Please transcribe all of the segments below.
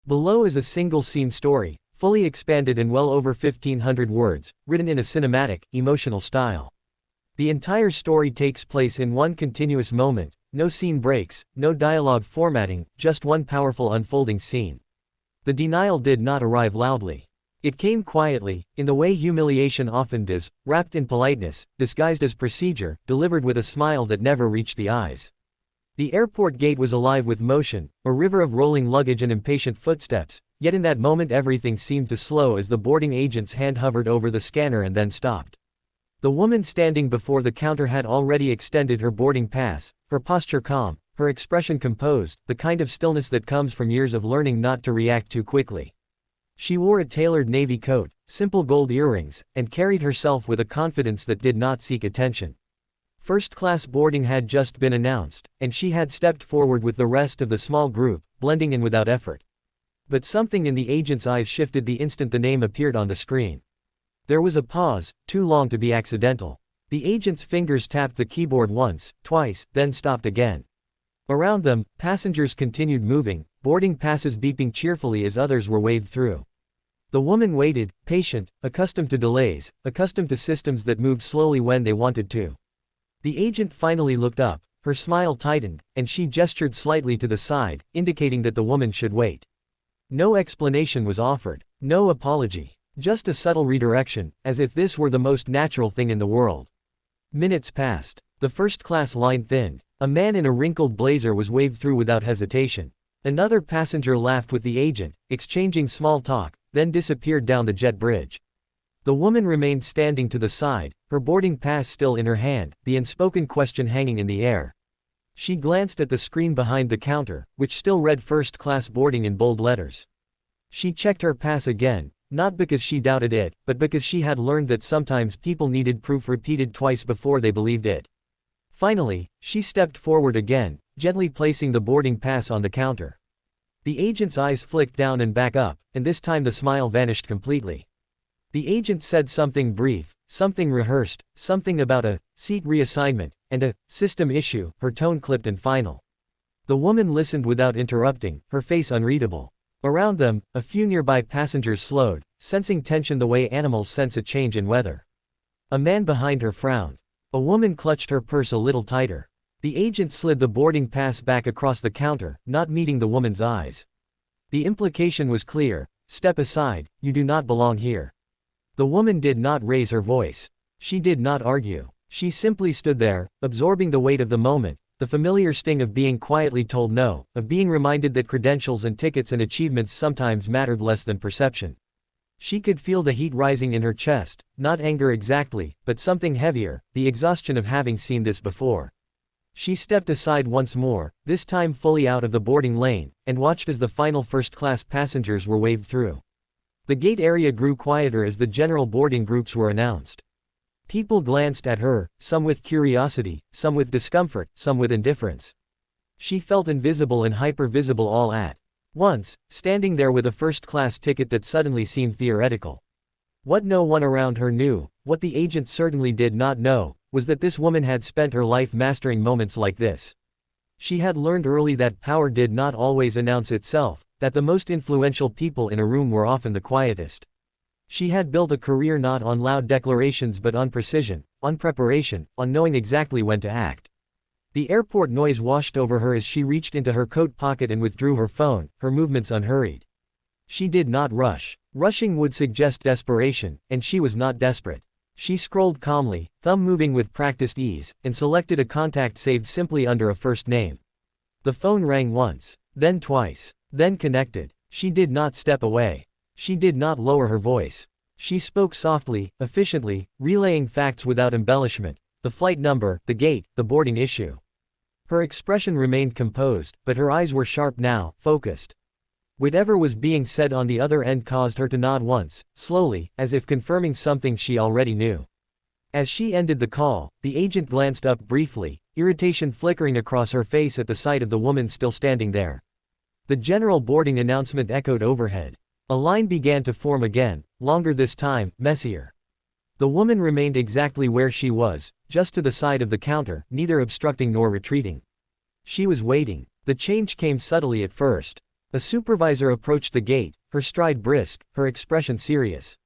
Below is a single-scene story, fully expanded in well over 1,500 words, written in a cinematic, emotional style. The entire story takes place in one continuous moment, no scene breaks, no dialogue formatting, just one powerful unfolding scene. The denial did not arrive loudly. It came quietly, in the way humiliation often does, wrapped in politeness, disguised as procedure, delivered with a smile that never reached the eyes. The airport gate was alive with motion, a river of rolling luggage and impatient footsteps, yet in that moment everything seemed to slow as the boarding agent's hand hovered over the scanner and then stopped. The woman standing before the counter had already extended her boarding pass, her posture calm, her expression composed, the kind of stillness that comes from years of learning not to react too quickly. She wore a tailored navy coat, simple gold earrings, and carried herself with a confidence that did not seek attention. First-class boarding had just been announced, and she had stepped forward with the rest of the small group, blending in without effort. But something in the agent's eyes shifted the instant the name appeared on the screen. There was a pause, too long to be accidental. The agent's fingers tapped the keyboard once, twice, then stopped again. Around them, passengers continued moving, boarding passes beeping cheerfully as others were waved through. The woman waited, patient, accustomed to delays, accustomed to systems that moved slowly when they wanted to. The agent finally looked up, her smile tightened, and she gestured slightly to the side, indicating that the woman should wait. No explanation was offered, no apology, just a subtle redirection, as if this were the most natural thing in the world. Minutes passed. The first-class line thinned. A man in a wrinkled blazer was waved through without hesitation. Another passenger laughed with the agent, exchanging small talk, then disappeared down the jet bridge. The woman remained standing to the side, her boarding pass still in her hand, the unspoken question hanging in the air. She glanced at the screen behind the counter, which still read first-class boarding in bold letters. She checked her pass again, not because she doubted it, but because she had learned that sometimes people needed proof repeated twice before they believed it. Finally, she stepped forward again, gently placing the boarding pass on the counter. The agent's eyes flicked down and back up, and this time the smile vanished completely. The agent said something brief, something rehearsed, something about a seat reassignment, and a system issue, her tone clipped and final. The woman listened without interrupting, her face unreadable. Around them, a few nearby passengers slowed, sensing tension the way animals sense a change in weather. A man behind her frowned. A woman clutched her purse a little tighter. The agent slid the boarding pass back across the counter, not meeting the woman's eyes. The implication was clear: step aside, you do not belong here. The woman did not raise her voice. She did not argue. She simply stood there, absorbing the weight of the moment, the familiar sting of being quietly told no, of being reminded that credentials and tickets and achievements sometimes mattered less than perception. She could feel the heat rising in her chest, not anger exactly, but something heavier, the exhaustion of having seen this before. She stepped aside once more, this time fully out of the boarding lane, and watched as the final first-class passengers were waved through. The gate area grew quieter as the general boarding groups were announced. People glanced at her, some with curiosity, some with discomfort, some with indifference. She felt invisible and hyper-visible all at once, standing there with a first-class ticket that suddenly seemed theoretical. What no one around her knew, what the agent certainly did not know, was that this woman had spent her life mastering moments like this. She had learned early that power did not always announce itself, that the most influential people in a room were often the quietest. She had built a career not on loud declarations but on precision, on preparation, on knowing exactly when to act. The airport noise washed over her as she reached into her coat pocket and withdrew her phone, her movements unhurried. She did not rush. Rushing would suggest desperation, and she was not desperate. She scrolled calmly, thumb moving with practiced ease, and selected a contact saved simply under a first name. The phone rang once, then twice, then connected. She did not step away. She did not lower her voice. She spoke softly, efficiently, relaying facts without embellishment: the flight number, the gate, the boarding issue. Her expression remained composed, but her eyes were sharp now, focused. Whatever was being said on the other end caused her to nod once, slowly, as if confirming something she already knew. As she ended the call, the agent glanced up briefly, irritation flickering across her face at the sight of the woman still standing there. The general boarding announcement echoed overhead. A line began to form again, longer this time, messier. The woman remained exactly where she was, just to the side of the counter, neither obstructing nor retreating. She was waiting. The change came subtly at first. A supervisor approached the gate, her stride brisk, her expression serious.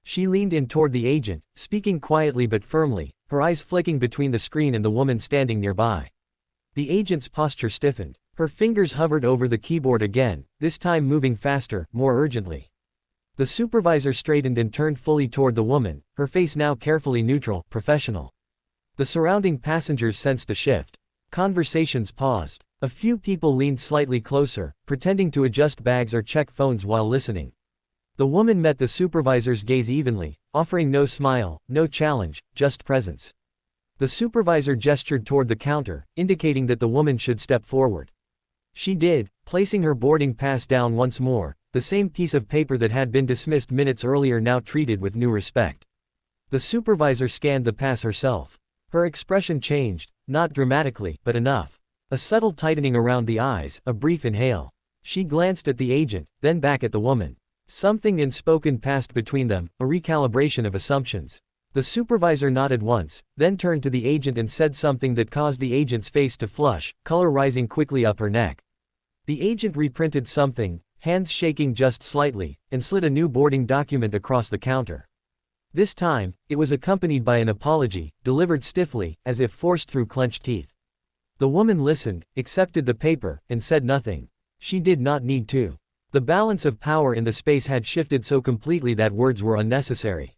She leaned in toward the agent, speaking quietly but firmly, her eyes flicking between the screen and the woman standing nearby. The agent's posture stiffened. Her fingers hovered over the keyboard again, this time moving faster, more urgently. The supervisor straightened and turned fully toward the woman, her face now carefully neutral, professional. The surrounding passengers sensed a shift. Conversations paused. A few people leaned slightly closer, pretending to adjust bags or check phones while listening. The woman met the supervisor's gaze evenly, offering no smile, no challenge, just presence. The supervisor gestured toward the counter, indicating that the woman should step forward. She did, placing her boarding pass down once more, the same piece of paper that had been dismissed minutes earlier now treated with new respect. The supervisor scanned the pass herself. Her expression changed, not dramatically, but enough. A subtle tightening around the eyes, a brief inhale. She glanced at the agent, then back at the woman. Something unspoken passed between them, a recalibration of assumptions. The supervisor nodded once, then turned to the agent and said something that caused the agent's face to flush, color rising quickly up her neck. The agent reprinted something, hands shaking just slightly, and slid a new boarding document across the counter. This time, it was accompanied by an apology, delivered stiffly, as if forced through clenched teeth. The woman listened, accepted the paper, and said nothing. She did not need to. The balance of power in the space had shifted so completely that words were unnecessary.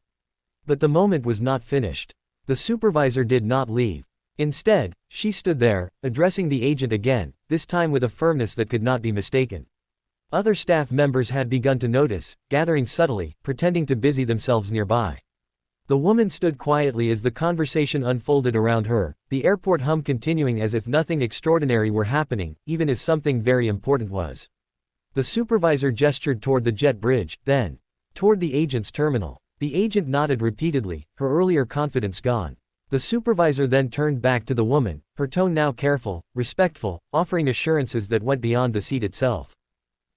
But the moment was not finished. The supervisor did not leave. Instead, she stood there, addressing the agent again, this time with a firmness that could not be mistaken. Other staff members had begun to notice, gathering subtly, pretending to busy themselves nearby. The woman stood quietly as the conversation unfolded around her, the airport hum continuing as if nothing extraordinary were happening, even as something very important was. The supervisor gestured toward the jet bridge, then toward the agent's terminal. The agent nodded repeatedly, her earlier confidence gone. The supervisor then turned back to the woman, her tone now careful, respectful, offering assurances that went beyond the seat itself.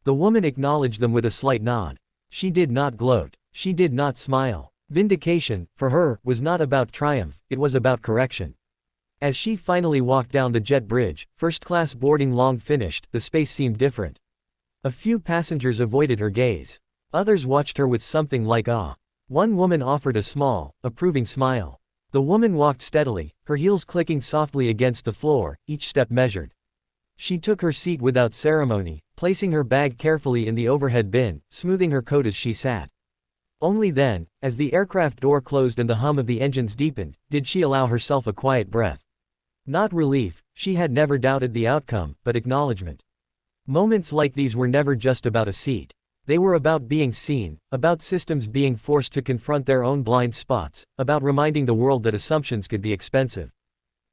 The woman acknowledged them with a slight nod. She did not gloat. She did not smile. Vindication, for her, was not about triumph, it was about correction. As she finally walked down the jet bridge, first-class boarding long finished, the space seemed different. A few passengers avoided her gaze. Others watched her with something like awe. One woman offered a small, approving smile. The woman walked steadily, her heels clicking softly against the floor, each step measured. She took her seat without ceremony, placing her bag carefully in the overhead bin, smoothing her coat as she sat. Only then, as the aircraft door closed and the hum of the engines deepened, did she allow herself a quiet breath. Not relief, she had never doubted the outcome, but acknowledgement. Moments like these were never just about a seat. They were about being seen, about systems being forced to confront their own blind spots, about reminding the world that assumptions could be expensive.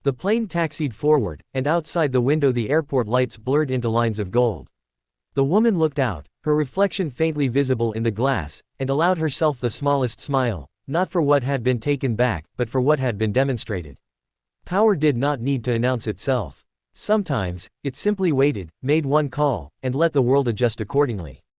The plane taxied forward, and outside the window the airport lights blurred into lines of gold. The woman looked out, her reflection faintly visible in the glass, and allowed herself the smallest smile, not for what had been taken back, but for what had been demonstrated. Power did not need to announce itself. Sometimes, it simply waited, made one call, and let the world adjust accordingly.